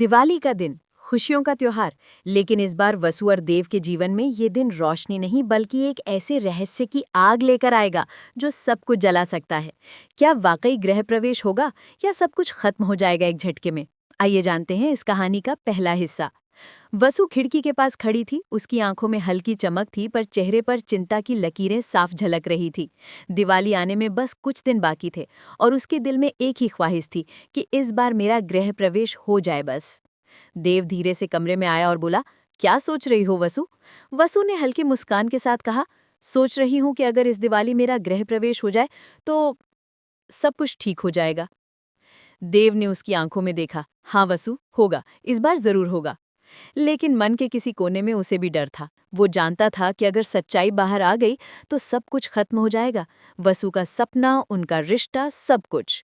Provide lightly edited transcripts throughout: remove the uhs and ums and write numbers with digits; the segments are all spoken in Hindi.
दिवाली का दिन, खुशियों का त्योहार। लेकिन इस बार वसु और देव के जीवन में ये दिन रोशनी नहीं बल्कि एक ऐसे रहस्य की आग लेकर आएगा जो सब कुछ जला सकता है। क्या वाकई गृह प्रवेश होगा या सब कुछ खत्म हो जाएगा एक झटके में? आइए जानते हैं इस कहानी का पहला हिस्सा। वसु खिड़की के पास खड़ी थी, उसकी आंखों में हल्की चमक थी पर चेहरे पर चिंता की लकीरें साफ झलक रही थी। दिवाली आने में बस कुछ दिन बाकी थे और उसके दिल में एक ही ख्वाहिश थी कि इस बार मेरा गृह प्रवेश हो जाए बस। देव धीरे से कमरे में आया और बोला, क्या सोच रही हो वसु? वसु ने हल्की मुस्कान के साथ कहा, सोच रही हूं कि अगर इस दिवाली मेरा गृह प्रवेश हो जाए तो सब कुछ ठीक हो जाएगा। देव ने उसकी आंखों में देखा। हाँ वसु, होगा, इस बार जरूर होगा। लेकिन मन के किसी कोने में उसे भी डर था। वो जानता था कि अगर सच्चाई बाहर आ गई तो सब कुछ खत्म हो जाएगा, वसु का सपना, उनका रिश्ता, सब कुछ।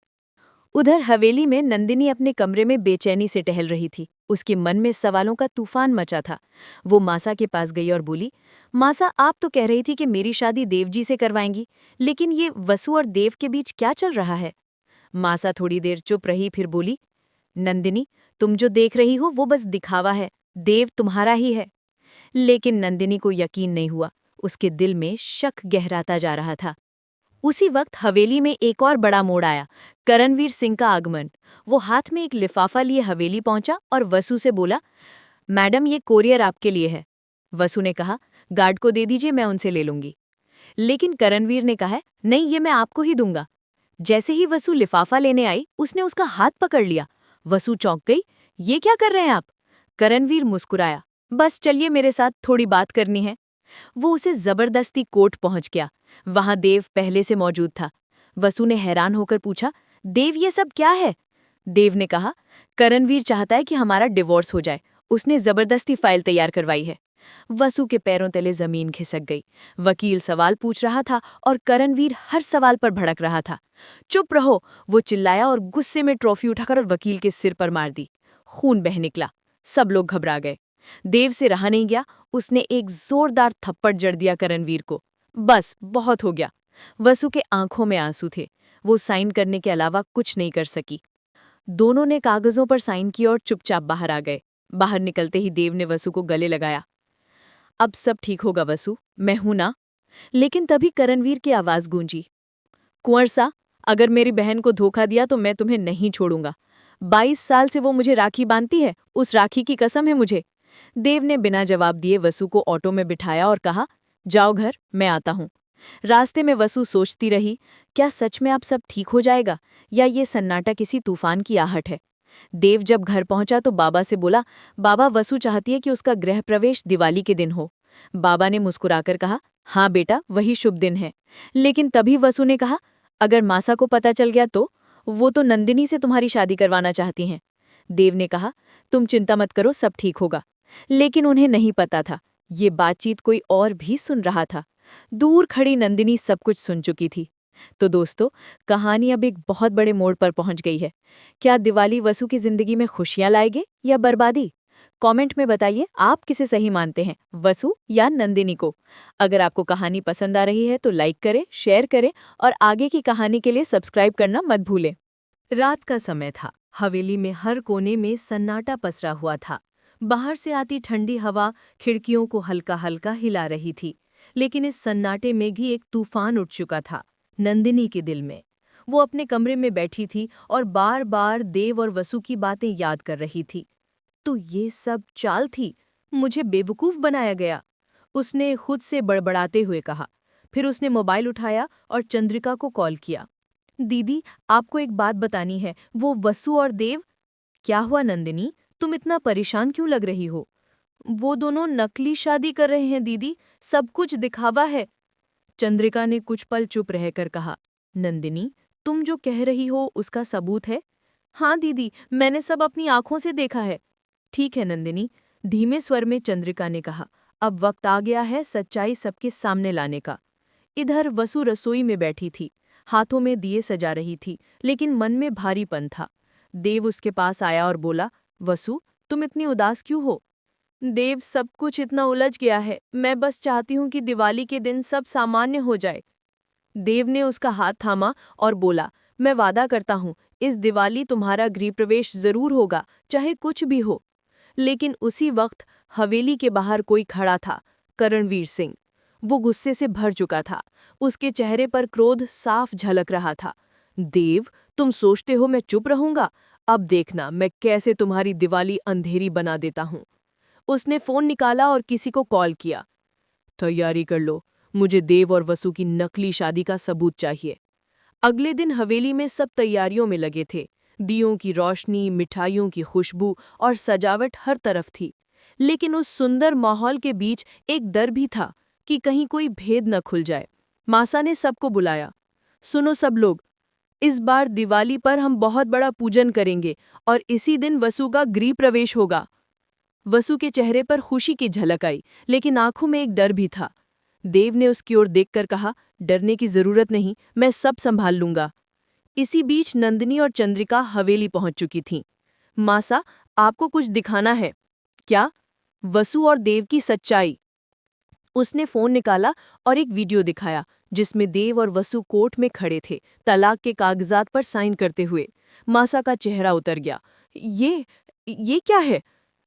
उधर हवेली में नंदिनी अपने कमरे में बेचैनी से टहल रही थी। उसके मन में सवालों का तूफान मचा था। वो मासा के पास गई और बोली, मासा, आप तो कह रही थी कि मेरी शादी देवजी से करवाएंगी, लेकिन ये वसु और देव के बीच क्या चल रहा है? मासा थोड़ी देर चुप रही, फिर बोली, नंदिनी, तुम जो देख रही हो वो बस दिखावा है, देव तुम्हारा ही है। लेकिन नंदिनी को यकीन नहीं हुआ। उसके दिल में शक गहराता जा रहा था। उसी वक्त हवेली में एक और बड़ा मोड़ आया, करणवीर सिंह का आगमन। वो हाथ में एक लिफाफा लिए हवेली पहुंचा और वसु से बोला, मैडम, ये कोरियर आपके लिए है। वसु ने कहा, गार्ड को दे दीजिए, मैं उनसे ले लूंगी। लेकिन करणवीर ने कहा, नहीं, ये मैं आपको ही दूंगा। जैसे ही वसु लिफाफा लेने आई, उसने उसका हाथ पकड़ लिया। वसु चौंक गई, ये क्या कर रहे हैं आप? करणवीर मुस्कुराया, बस चलिए, मेरे साथ थोड़ी बात करनी है। वो उसे जबरदस्ती कोर्ट पहुंच गया। वहां देव पहले से मौजूद था। वसु ने हैरान होकर पूछा, देव, ये सब क्या है? देव ने कहा, करणवीर चाहता है कि हमारा डिवोर्स हो जाए। उसने जबरदस्ती फाइल तैयार करवाई है। वसु के पैरों तले जमीन खिसक गई। वकील सवाल पूछ रहा था और करणवीर हर सवाल पर भड़क रहा था। चुप रहो, वो चिल्लाया और गुस्से में ट्रॉफी उठाकर वकील के सिर पर मार दी। खून बह निकला। सब लोग घबरा गए। देव से रहा नहीं गया, उसने एक जोरदार थप्पड़ जड़ दिया करणवीर को। बस, बहुत हो गया। वसु के आंखों में आंसू थे। वो साइन करने के अलावा कुछ नहीं कर सकी। दोनों ने कागजों पर साइन किए और चुपचाप बाहर आ गए। बाहर निकलते ही देव ने वसु को गले लगाया। अब सब ठीक होगा वसु, मैं हूं ना? लेकिन तभी करणवीर की आवाज गूंजी, कुंवर सा, अगर मेरी बहन को धोखा दिया तो मैं तुम्हें नहीं छोड़ूंगा। 22 साल से वो मुझे राखी बांधती है, उस राखी की कसम है मुझे। देव ने बिना जवाब दिए वसु को ऑटो में बिठाया और कहा, जाओ घर, मैं आता हूं। रास्ते में वसु सोचती रही, क्या सच में अब सब ठीक हो जाएगा या ये सन्नाटा किसी तूफान की आहट है? देव जब घर पहुंचा तो बाबा से बोला, बाबा, वसु चाहती है कि उसका गृह प्रवेश दिवाली के दिन हो। बाबा ने मुस्कुराकर कहा, हाँ बेटा, वही शुभ दिन है। लेकिन तभी वसु ने कहा, अगर मासा को पता चल गया तो? वो तो नंदिनी से तुम्हारी शादी करवाना चाहती हैं। देव ने कहा, तुम चिंता मत करो, सब ठीक होगा। लेकिन उन्हें नहीं पता था, ये बातचीत कोई और भी सुन रहा था। दूर खड़ी नंदिनी सब कुछ सुन चुकी थी। तो दोस्तों, कहानी अब एक बहुत बड़े मोड़ पर पहुंच गई है। क्या दिवाली वसु की जिंदगी में खुशियां लाएगी या बर्बादी? कमेंट में बताइए, आप किसे सही मानते हैं, वसु या नंदिनी को? अगर आपको कहानी पसंद आ रही है तो लाइक करें, शेयर करें और आगे की कहानी के लिए सब्सक्राइब करना मत भूलें। रात का समय था। हवेली में हर कोने में सन्नाटा पसरा हुआ था। बाहर से आती ठंडी हवा खिड़कियों को हल्का हल्का हिला रही थी। लेकिन इस सन्नाटे में भी एक तूफान उठ चुका था, नंदिनी के दिल में। वो अपने कमरे में बैठी थी और बार बार देव और वसु की बातें याद कर रही थी। तो ये सब चाल थी, मुझे बेवकूफ बनाया गया, उसने खुद से बड़बड़ाते हुए कहा। फिर उसने मोबाइल उठाया और चंद्रिका को कॉल किया। दीदी, आपको एक बात बतानी है, वो वसु और देव। क्या हुआ नंदिनी, तुम इतना परेशान क्यों लग रही हो? वो दोनों नकली शादी कर रहे हैं दीदी, सब कुछ दिखावा है। चंद्रिका ने कुछ पल चुप रहकर कहा, नंदिनी, तुम जो कह रही हो उसका सबूत है? हाँ दीदी, मैंने सब अपनी आंखों से देखा है। ठीक है नंदिनी, धीमे स्वर में चंद्रिका ने कहा, अब वक्त आ गया है सच्चाई सबके सामने लाने का। इधर वसु रसोई में बैठी थी, हाथों में दिए सजा रही थी, लेकिन मन में भारीपन था। देव उसके पास आया और बोला, वसु, तुम इतनी उदास क्यों हो? देव, सब कुछ इतना उलझ गया है, मैं बस चाहती हूँ कि दिवाली के दिन सब सामान्य हो जाए। देव ने उसका हाथ थामा और बोला, मैं वादा करता हूँ इस दिवाली तुम्हारा गृह प्रवेश जरूर होगा, चाहे कुछ भी हो। लेकिन उसी वक्त हवेली के बाहर कोई खड़ा था, करणवीर सिंह। वो गुस्से से भर चुका था, उसके चेहरे पर क्रोध साफ झलक रहा था। देव, तुम सोचते हो मैं चुप रहूंगा? अब देखना मैं कैसे तुम्हारी दिवाली अंधेरी बना देता हूँ। उसने फोन निकाला और किसी को कॉल किया। तैयारी कर लो, मुझे देव और वसु की नकली शादी का सबूत चाहिए। अगले दिन हवेली में सब तैयारियों में लगे थे। दियों की रोशनी, मिठाइयों की खुशबू और सजावट हर तरफ थी। लेकिन उस सुंदर माहौल के बीच एक डर भी था कि कहीं कोई भेद न खुल जाए। मासा ने सबको बुलाया। सुनो सब लोग, इस बार दिवाली पर हम बहुत बड़ा पूजन करेंगे और इसी दिन वसु का गृह प्रवेश होगा। वसु के चेहरे पर खुशी की झलक आई, लेकिन आंखों में एक डर भी था। देव ने उसकी ओर देखकर कहा, डरने की जरूरत नहीं, मैं सब संभाल लूंगा। इसी बीच नंदिनी और चंद्रिका हवेली पहुंच चुकी थीं। मासा, आपको कुछ दिखाना है क्या? वसु और देव की सच्चाई। उसने फोन निकाला और एक वीडियो दिखाया जिसमें देव और वसु कोर्ट में खड़े थे, तलाक के कागजात पर साइन करते हुए। मासा का चेहरा उतर गया। ये क्या है?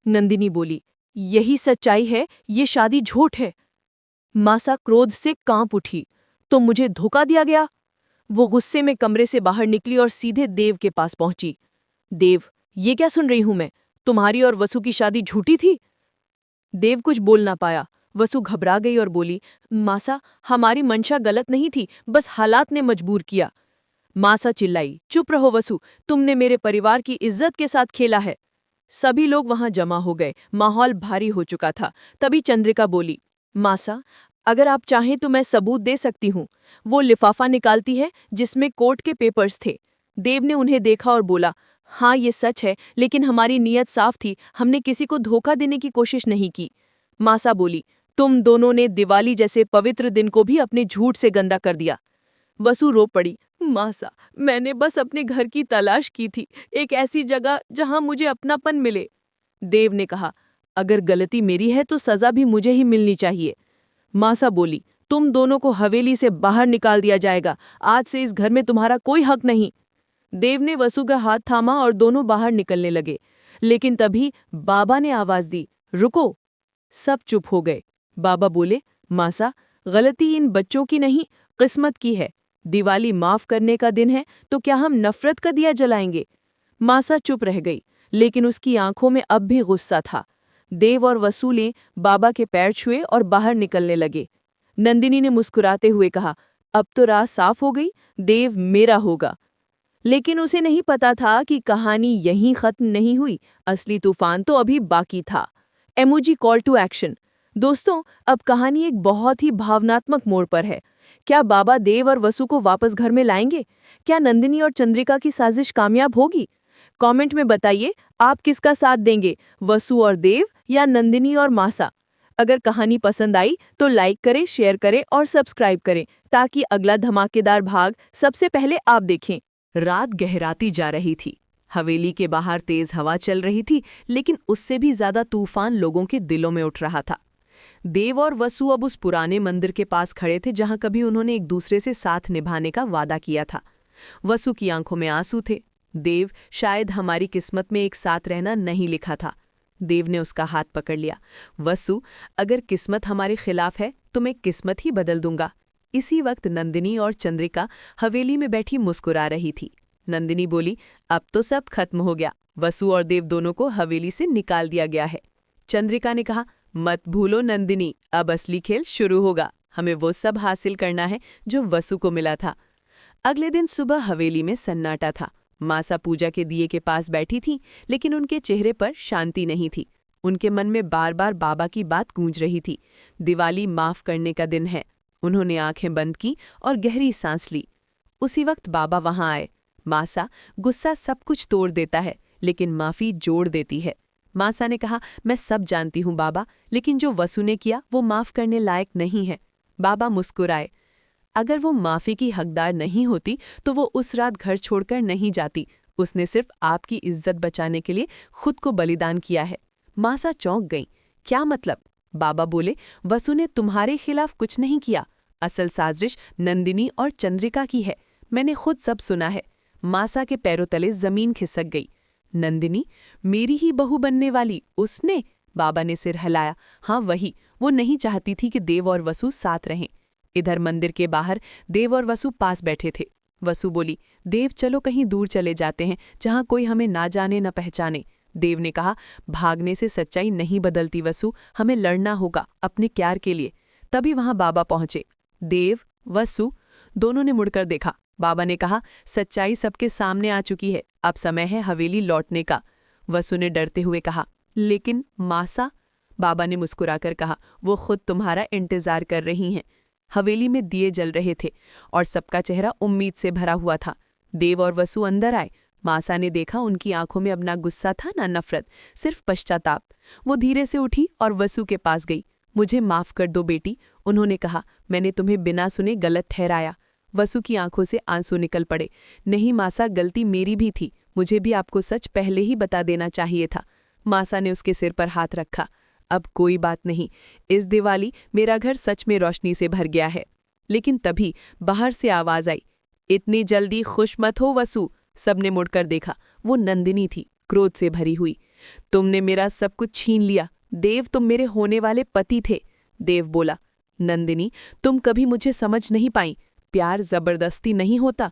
नंदिनी बोली, यही सच्चाई है, ये शादी झूठ है। मासा क्रोध से कांप उठी। तो मुझे धोखा दिया गया? वो गुस्से में कमरे से बाहर निकली और सीधे देव के पास पहुंची। देव, ये क्या सुन रही हूं मैं? तुम्हारी और वसु की शादी झूठी थी? देव कुछ बोल ना पाया। वसु घबरा गई और बोली, मासा, हमारी मंशा गलत नहीं थी, बस हालात ने मजबूर किया। मासा चिल्लाई, चुप रहो वसु, तुमने मेरे परिवार की इज्जत के साथ खेला है। सभी लोग वहां जमा हो गए, माहौल भारी हो चुका था। तभी चंद्रिका बोली, मासा, अगर आप चाहें तो मैं सबूत दे सकती हूँ। वो लिफाफा निकालती है जिसमें कोर्ट के पेपर्स थे। देव ने उन्हें देखा और बोला, हाँ ये सच है, लेकिन हमारी नीयत साफ थी, हमने किसी को धोखा देने की कोशिश नहीं की। मासा बोली, तुम दोनों ने दिवाली जैसे पवित्र दिन को भी अपने झूठ से गंदा कर दिया। वसु रो पड़ी, मासा, मैंने बस अपने घर की तलाश की थी, एक ऐसी जगह जहां मुझे अपनापन मिले। देव ने कहा, अगर गलती मेरी है तो सजा भी मुझे ही मिलनी चाहिए। मासा बोली, तुम दोनों को हवेली से बाहर निकाल दिया जाएगा, आज से इस घर में तुम्हारा कोई हक नहीं। देव ने वसु का हाथ थामा और दोनों बाहर निकलने लगे। लेकिन तभी बाबा ने आवाज दी, रुको। सब चुप हो गए। बाबा बोले, मासा, गलती इन बच्चों की नहीं, किस्मत की है। दिवाली माफ करने का दिन है, तो क्या हम नफरत का दिया जलाएंगे? मासा चुप रह गई, लेकिन उसकी आंखों में अब भी गुस्सा था। देव और वसु ने बाबा के पैर छुए और बाहर निकलने लगे। नंदिनी ने मुस्कुराते हुए कहा, अब तो राह साफ हो गई, देव मेरा होगा। लेकिन उसे नहीं पता था कि कहानी यहीं खत्म नहीं हुई, असली तूफान तो अभी बाकी था। Emoji call to action. दोस्तों, अब कहानी एक बहुत ही भावनात्मक मोड़ पर है। क्या बाबा देव और वसु को वापस घर में लाएंगे? क्या नंदिनी और चंद्रिका की साजिश कामयाब होगी? कमेंट में बताइए, आप किसका साथ देंगे, वसु और देव या नंदिनी और मासा? अगर कहानी पसंद आई तो लाइक करें, शेयर करें और सब्सक्राइब करें ताकि अगला धमाकेदार भाग सबसे पहले आप देखें। रात गहराती जा रही थी। हवेली के बाहर तेज हवा चल रही थी, लेकिन उससे भी ज्यादा तूफान लोगों के दिलों में उठ रहा था। देव और वसु अब उस पुराने मंदिर के पास खड़े थे जहां कभी उन्होंने एक दूसरे से साथ निभाने का वादा किया था। वसु की आंखों में आंसू थे। देव, शायद हमारी किस्मत में एक साथ रहना नहीं लिखा था। देव ने उसका हाथ पकड़ लिया। वसु, अगर किस्मत हमारे खिलाफ है तो मैं किस्मत ही बदल दूंगा। इसी वक्त नंदिनी और चंद्रिका हवेली में बैठी मुस्कुरा रही थी। नंदिनी बोली, अब तो सब खत्म हो गया, वसु और देव दोनों को हवेली से निकाल दिया गया है। चंद्रिका ने कहा, मत भूलो नंदिनी, अब असली खेल शुरू होगा। हमें वो सब हासिल करना है जो वसु को मिला था। अगले दिन सुबह हवेली में सन्नाटा था। मासा पूजा के दिए के पास बैठी थी, लेकिन उनके चेहरे पर शांति नहीं थी। उनके मन में बार बार बाबा की बात गूंज रही थी। दिवाली माफ करने का दिन है। उन्होंने आंखें बंद की और गहरी सांस ली। उसी वक्त बाबा वहां आए। मासा, गुस्सा सब कुछ तोड़ देता है, लेकिन माफी जोड़ देती है। मासा ने कहा, मैं सब जानती हूँ बाबा, लेकिन जो वसु ने किया वो माफ करने लायक नहीं है। बाबा मुस्कुराए। अगर वो माफी की हकदार नहीं होती तो वो उस रात घर छोड़कर नहीं जाती। उसने सिर्फ आपकी इज्जत बचाने के लिए खुद को बलिदान किया है। मासा चौंक गई। क्या मतलब? बाबा बोले, वसु ने तुम्हारे खिलाफ कुछ नहीं किया। असल साजिश नंदिनी और चंद्रिका की है। मैंने खुद सब सुना है। मासा के पैरों तले जमीन खिसक गई। नंदिनी, मेरी ही बहू बनने वाली उसने? बाबा ने सिर हिलाया। हाँ वही, वो नहीं चाहती थी कि देव और वसु साथ रहें। इधर मंदिर के बाहर देव और वसु पास बैठे थे। वसु बोली, देव चलो कहीं दूर चले जाते हैं जहां कोई हमें ना जाने न पहचाने। देव ने कहा, भागने से सच्चाई नहीं बदलती वसु, हमें लड़ना होगा अपने प्यार के लिए। तभी वहां बाबा पहुंचे। देव, वसु दोनों ने मुड़कर देखा। बाबा ने कहा, सच्चाई सबके सामने आ चुकी है, अब समय है हवेली लौटने का। वसु ने डरते हुए कहा, लेकिन मासा? बाबा ने मुस्कुराकर कहा, वो खुद तुम्हारा इंतजार कर रही हैं। हवेली में दिए जल रहे थे और सबका चेहरा उम्मीद से भरा हुआ था। देव और वसु अंदर आए। मासा ने देखा उनकी आंखों में अब ना गुस्सा था ना नफरत, सिर्फ पश्चाताप। वो धीरे से उठी और वसु के पास गई। मुझे माफ कर दो बेटी, उन्होंने कहा, मैंने तुम्हें बिना सुने गलत ठहराया। वसु की आंखों से आंसू निकल पड़े। नहीं मासा, गलती मेरी भी थी, मुझे भी आपको सच पहले ही बता देना चाहिए था। मासा ने उसके सिर पर हाथ रखा। अब कोई बात नहीं, इस दिवाली मेरा घर सच में रोशनी से भर गया है। लेकिन तभी बाहर से आवाज आई, इतनी जल्दी खुश मत हो वसु। सबने मुड़कर देखा। वो नंदिनी थी, क्रोध से भरी हुई। तुमने मेरा सब कुछ छीन लिया। देव, तुम मेरे होने वाले पति थे। देव बोला, नंदिनी तुम कभी मुझे समझ नहीं पाई, प्यार जबरदस्ती नहीं होता।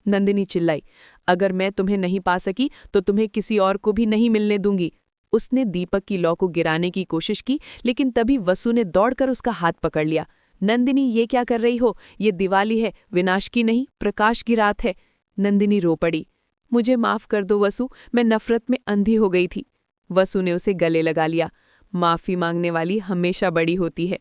नंदिनी चिल्लाई, अगर मैं तुम्हें नहीं पा सकी तो तुम्हें किसी और को भी नहीं मिलने दूंगी। उसने दीपक की लौ को गिराने की कोशिश की, लेकिन तभी वसु ने दौड़कर उसका हाथ पकड़ लिया। नंदिनी, ये क्या कर रही हो? ये दिवाली है, विनाश की नहीं, प्रकाश की रात है। नंदिनी रो पड़ी। मुझे माफ कर दो वसु, मैं नफरत में अंधी हो गई थी। वसु ने उसे गले लगा लिया। माफी मांगने वाली हमेशा बड़ी होती है।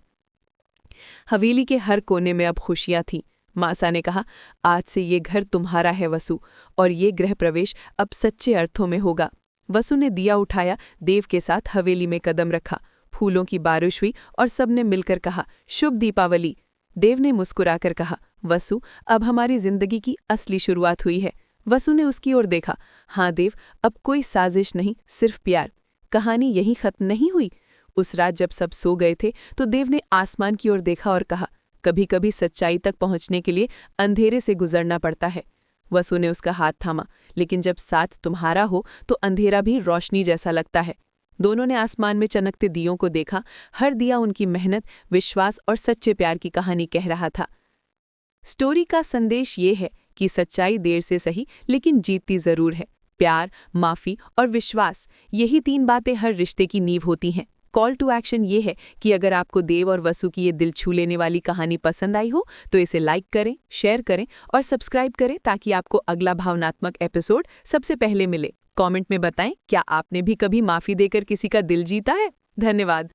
हवेली के हर कोने में अब खुशियां थीं। मासा ने कहा, आज से ये घर तुम्हारा है वसु, और ये गृह प्रवेश अब सच्चे अर्थों में होगा। वसु ने दिया उठाया, देव के साथ हवेली में कदम रखा। फूलों की बारिश हुई और सबने मिलकर कहा, शुभ दीपावली। देव ने मुस्कुराकर कहा, वसु, अब हमारी जिंदगी की असली शुरुआत हुई है। वसु ने उसकी ओर देखा। हाँ देव, अब कोई साजिश नहीं, सिर्फ प्यार। कहानी यहीं खत्म नहीं हुई। उस रात जब सब सो गए थे तो देव ने आसमान की ओर देखा और कहा, कभी कभी सच्चाई तक पहुंचने के लिए अंधेरे से गुजरना पड़ता है। वसु ने उसका हाथ थामा, लेकिन जब साथ तुम्हारा हो तो अंधेरा भी रोशनी जैसा लगता है। दोनों ने आसमान में चमकते दियों को देखा। हर दिया उनकी मेहनत, विश्वास और सच्चे प्यार की कहानी कह रहा था। स्टोरी का संदेश ये है कि सच्चाई देर से सही लेकिन जीतती जरूर है। प्यार, माफी और विश्वास, यही 3 बातें हर रिश्ते की नींव होती हैं। कॉल टू एक्शन ये है कि अगर आपको देव और वसु की ये दिल छू लेने वाली कहानी पसंद आई हो तो इसे लाइक करें, शेयर करें और सब्सक्राइब करें, ताकि आपको अगला भावनात्मक एपिसोड सबसे पहले मिले। कमेंट में बताएं, क्या आपने भी कभी माफी देकर किसी का दिल जीता है? धन्यवाद।